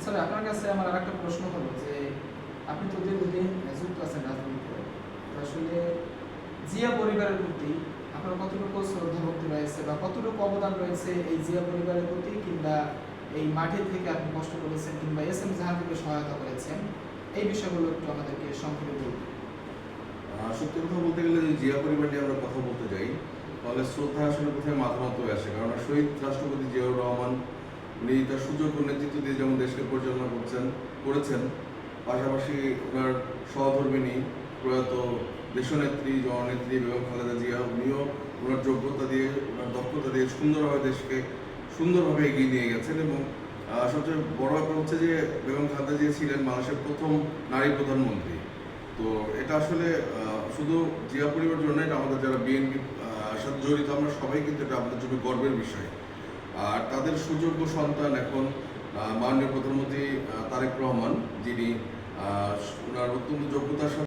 Sir আপনার কাছে আমার আরেকটা প্রশ্ন হলো যে আপনি তো দীর্ঘদিন যুক্ত আছেন রাজনীতিতে, তো আসলে জিয়া পরিবারের প্রতি আপনার কতটুকু শ্রদ্ধা ভক্তি রয়েছে বা কতটুকু অবদান রয়েছে এই জিয়া পরিবারের প্রতি, কিংবা এই মাঠে থেকে আপনি কষ্ট করেছেন কিংবা এস এম জাহাঙ্গীরকে সহায়তা করেছেন, এই বিষয়গুলো একটু আমাদেরকে সংক্ষেপে বলুন। সত্যি কথা বলতে গেলে যে জিয়া পরিবার নিয়ে আমরা কথা বলতে যাই, তাহলে শ্রদ্ধা আসলে কোথায় মাথা নত হয়ে আসে। কারণ শহীদ রাষ্ট্রপতি জিয়াউর রহমান উনি তার সুযোগ্য নেতৃত্ব দিয়ে যেমন দেশকে পরিচালনা করেছেন, পাশাপাশি ওনার সহধর্মিণী প্রয়াত দেশনেত্রী জননেত্রী বেগম খালেদা জিয়া, উনিও ওনার যোগ্যতা দিয়ে ওনার দক্ষতা দিয়ে দেশকে সুন্দরভাবে এগিয়ে নিয়ে গেছেন। এবং সবচেয়ে বড় ব্যাপার হচ্ছে যে বেগম খালেদা জিয়া ছিলেন বাংলাদেশের প্রথম নারী প্রধানমন্ত্রী। তো এটা আসলে শুধু জিয়া পরিবার জন্য, এটা আমাদের যারা বিএনপি সাথে জড়িত আমরা সবাই কিন্তু এটা আমাদের জন্য গর্বের বিষয়। আর তাদের সুযোগ্য সন্তান এখন মাননীয় প্রধানমন্ত্রী তারেক রহমান, যিনি ওনার অত্যন্ত যোগ্যতার সাথে